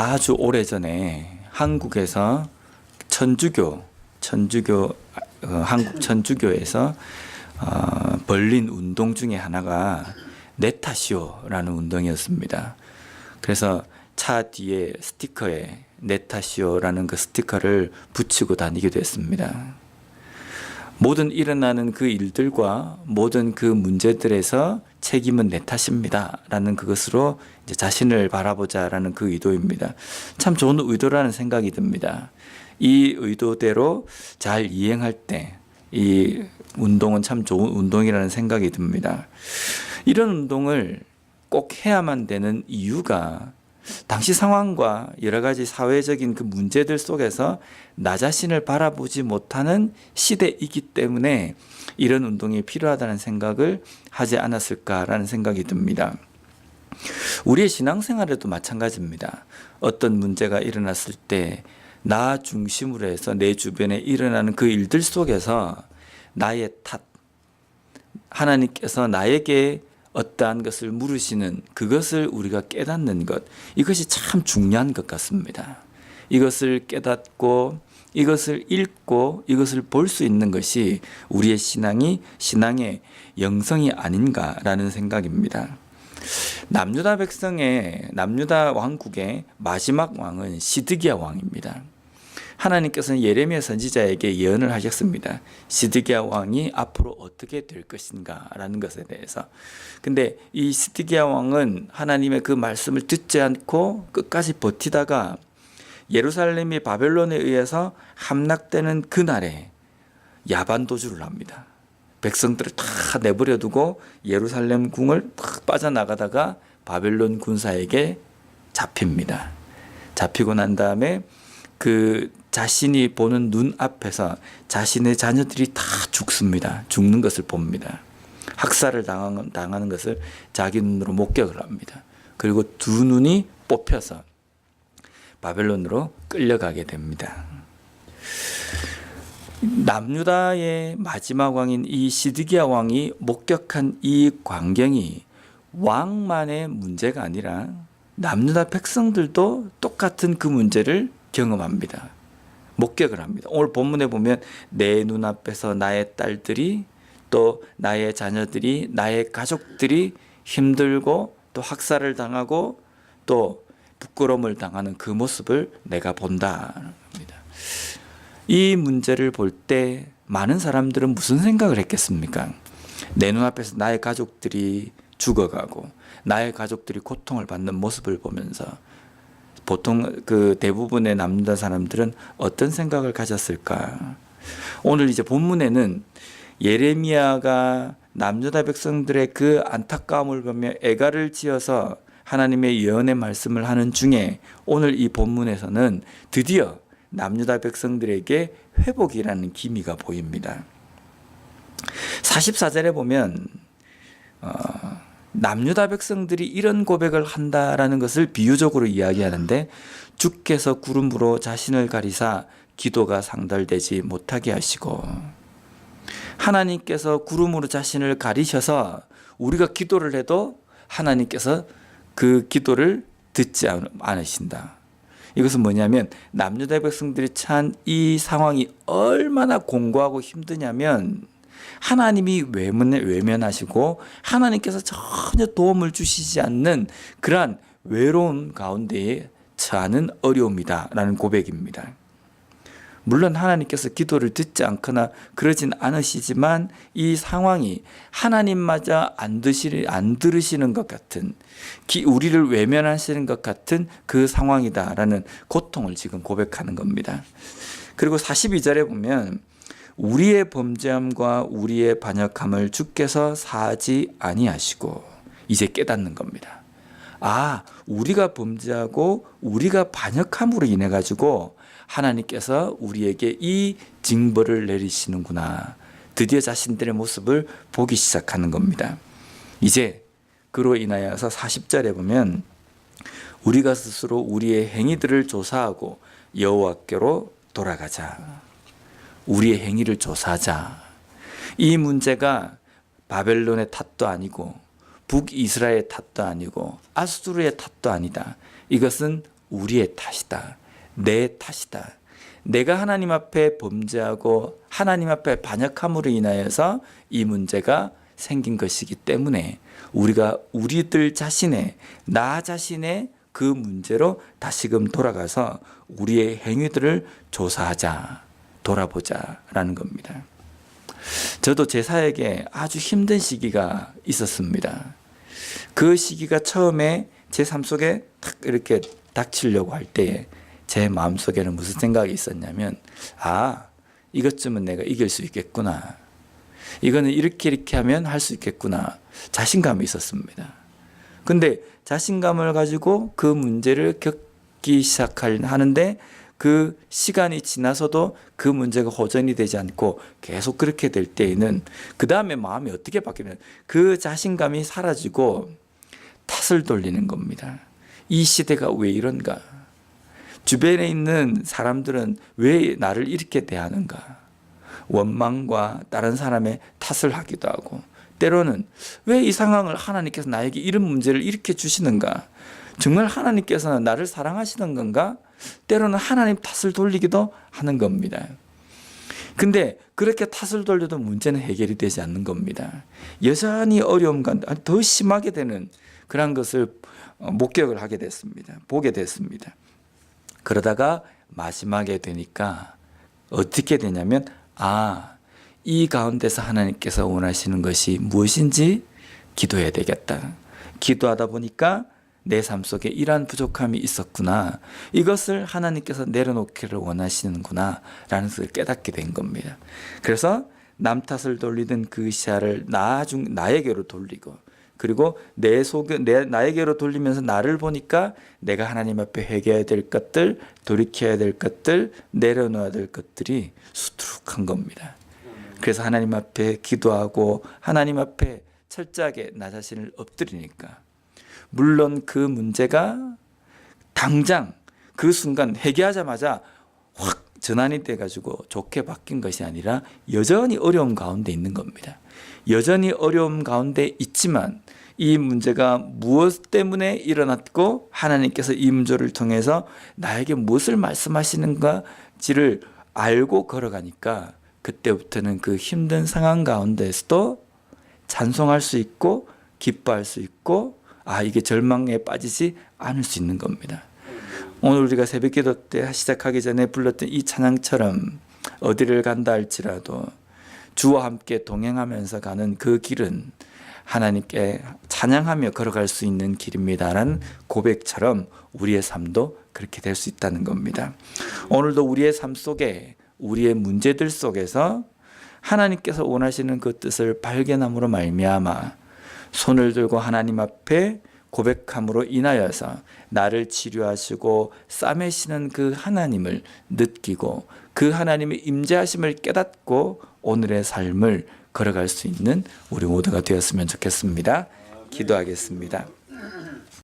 아주 오래전에 한국에서 한국 천주교에서 벌린 운동 중에 하나가 네타시오라는 운동이었습니다. 그래서 차 뒤에 스티커에 네타시오라는 그 스티커를 붙이고 다니기도 했습니다. 모든 일어나는 그 일들과 모든 그 문제들에서 책임은 내 탓입니다 라는 그것으로 이제 자신을 바라보자라는 그 의도입니다. 참 좋은 의도라는 생각이 듭니다. 이 의도대로 잘 이행할 때 이 운동은 참 좋은 운동이라는 생각이 듭니다. 이런 운동을 꼭 해야만 되는 이유가 당시 상황과 여러 가지 사회적인 그 문제들 속에서 나 자신을 바라보지 못하는 시대이기 때문에 이런 운동이 필요하다는 생각을 하지 않았을까라는 생각이 듭니다. 우리의 신앙생활에도 마찬가지입니다. 어떤 문제가 일어났을 때 나 중심으로 해서 내 주변에 일어나는 그 일들 속에서 나의 탓, 하나님께서 나에게 어떠한 것을 물으시는 그것을 우리가 깨닫는 것, 이것이 참 중요한 것 같습니다. 이것을 깨닫고 이것을 읽고 이것을 볼 수 있는 것이 우리의 신앙의 영성이 아닌가라는 생각입니다. 남유다 왕국의 마지막 왕은 시드기야 왕입니다. 하나님께서는 예레미야 선지자에게 예언을 하셨습니다. 시드기야 왕이 앞으로 어떻게 될 것인가라는 것에 대해서. 근데 이 시드기야 왕은 하나님의 그 말씀을 듣지 않고 끝까지 버티다가 예루살렘이 바벨론에 의해서 함락되는 그날에 야반도주를 합니다. 백성들을 다 내버려 두고 예루살렘 궁을 탁 빠져나가다가 바벨론 군사에게 잡힙니다. 잡히고 난 다음에 그 자신이 보는 눈앞에서 자신의 자녀들이 다 죽습니다. 죽는 것을 봅니다. 학살을 당하는 것을 자기 눈으로 목격을 합니다. 그리고 두 눈이 뽑혀서 바벨론으로 끌려가게 됩니다. 남유다의 마지막 왕인 이 시드기야 왕이 목격한 이 광경이 왕만의 문제가 아니라 남유다 백성들도 똑같은 그 문제를 경험합니다. 목격을 합니다. 오늘 본문에 보면 내 눈앞에서 나의 딸들이 또 나의 자녀들이 나의 가족들이 힘들고 또 학살을 당하고 또 부끄러움을 당하는 그 모습을 내가 본다. 이 문제를 볼 때 많은 사람들은 무슨 생각을 했겠습니까? 내 눈앞에서 나의 가족들이 죽어가고 나의 가족들이 고통을 받는 모습을 보면서 보통 그 대부분의 남유다 사람들은 어떤 생각을 가졌을까? 오늘 이제 본문에는 예레미야가 남유다 백성들의 그 안타까움을 보며 애가를 지어서 하나님의 예언의 말씀을 하는 중에 오늘 이 본문에서는 드디어 남유다 백성들에게 회복이라는 기미가 보입니다. 44절에 보면 남유다 백성들이 이런 고백을 한다라는 것을 비유적으로 이야기하는데 주께서 구름으로 자신을 가리사 기도가 상달되지 못하게 하시고, 하나님께서 구름으로 자신을 가리셔서 우리가 기도를 해도 하나님께서 그 기도를 듣지 않으신다. 이것은 뭐냐면 남유다 백성들이 처한 이 상황이 얼마나 공고하고 힘드냐면 하나님이 외면하시고 하나님께서 전혀 도움을 주시지 않는 그러한 외로운 가운데에 처하는 어려움이다라는 고백입니다. 물론 하나님께서 기도를 듣지 않거나 그러진 않으시지만 이 상황이 하나님마저 안 들으시는 것 같은, 우리를 외면하시는 것 같은 그 상황이다라는 고통을 지금 고백하는 겁니다. 그리고 42절에 보면 우리의 범죄함과 우리의 반역함을 주께서 사하지 아니하시고, 이제 깨닫는 겁니다. 아, 우리가 범죄하고 우리가 반역함으로 인해 가지고 하나님께서 우리에게 이 징벌을 내리시는구나. 드디어 자신들의 모습을 보기 시작하는 겁니다. 이제 그로 인하여서 40절에 보면 우리가 스스로 우리의 행위들을 조사하고 여호와께로 돌아가자. 우리의 행위를 조사하자. 이 문제가 바벨론의 탓도 아니고 북이스라엘의 탓도 아니고 아수르의 탓도 아니다. 이것은 우리의 탓이다. 내 탓이다. 내가 하나님 앞에 범죄하고 하나님 앞에 반역함으로 인하여서 이 문제가 생긴 것이기 때문에 우리가 우리들 자신의 나 자신의 그 문제로 다시금 돌아가서 우리의 행위들을 조사하자, 돌아보자라는 겁니다. 저도 제 사역에 아주 힘든 시기가 있었습니다. 그 시기가 처음에 제 삶 속에 탁 이렇게 닥치려고 할 때에 제 마음속에는 무슨 생각이 있었냐면, 이것쯤은 내가 이길 수 있겠구나. 이거는 이렇게 하면 할 수 있겠구나. 자신감이 있었습니다. 근데 자신감을 가지고 그 문제를 겪기 시작하는데 그 시간이 지나서도 그 문제가 호전이 되지 않고 계속 그렇게 될 때에는 그 다음에 마음이 어떻게 바뀌면 그 자신감이 사라지고 탓을 돌리는 겁니다. 이 시대가 왜 이런가? 주변에 있는 사람들은 왜 나를 이렇게 대하는가? 원망과 다른 사람의 탓을 하기도 하고, 때로는 왜 이 상황을 하나님께서 나에게 이런 문제를 이렇게 주시는가? 정말 하나님께서는 나를 사랑하시는 건가? 때로는 하나님 탓을 돌리기도 하는 겁니다. 근데 그렇게 탓을 돌려도 문제는 해결이 되지 않는 겁니다. 여전히 어려움과 더 심하게 되는 그런 것을 목격을 하게 됐습니다. 보게 됐습니다. 그러다가 마지막에 되니까 어떻게 되냐면, 이 가운데서 하나님께서 원하시는 것이 무엇인지 기도해야 되겠다. 기도하다 보니까 내 삶 속에 이러한 부족함이 있었구나. 이것을 하나님께서 내려놓기를 원하시는구나 라는 것을 깨닫게 된 겁니다. 그래서 남 탓을 돌리던 그 시야를 나에게로 돌리고, 그리고 나에게로 돌리면서 나를 보니까 내가 하나님 앞에 회개해야 될 것들, 돌이켜야 될 것들, 내려놓아야 될 것들이 수두룩한 겁니다. 그래서 하나님 앞에 기도하고 하나님 앞에 철저하게 나 자신을 엎드리니까, 물론 그 문제가 당장 그 순간 회개하자마자 확 전환이 돼가지고 좋게 바뀐 것이 아니라 여전히 어려움 가운데 있는 겁니다. 여전히 어려움 가운데 있지만 이 문제가 무엇 때문에 일어났고 하나님께서 이 문제를 통해서 나에게 무엇을 말씀하시는가지를 알고 걸어가니까 그때부터는 그 힘든 상황 가운데서도 찬송할 수 있고 기뻐할 수 있고, 이게 절망에 빠지지 않을 수 있는 겁니다. 오늘 우리가 새벽기도 때 시작하기 전에 불렀던 이 찬양처럼 어디를 간다 할지라도 주와 함께 동행하면서 가는 그 길은 하나님께 찬양하며 걸어갈 수 있는 길입니다라는 고백처럼 우리의 삶도 그렇게 될 수 있다는 겁니다. 오늘도 우리의 삶 속에, 우리의 문제들 속에서 하나님께서 원하시는 그 뜻을 발견함으로 말미암아 손을 들고 하나님 앞에 고백함으로 인하여서 나를 치료하시고 싸매시는 그 하나님을 느끼고 그 하나님의 임재하심을 깨닫고 오늘의 삶을 걸어갈 수 있는 우리 모두가 되었으면 좋겠습니다. 기도하겠습니다.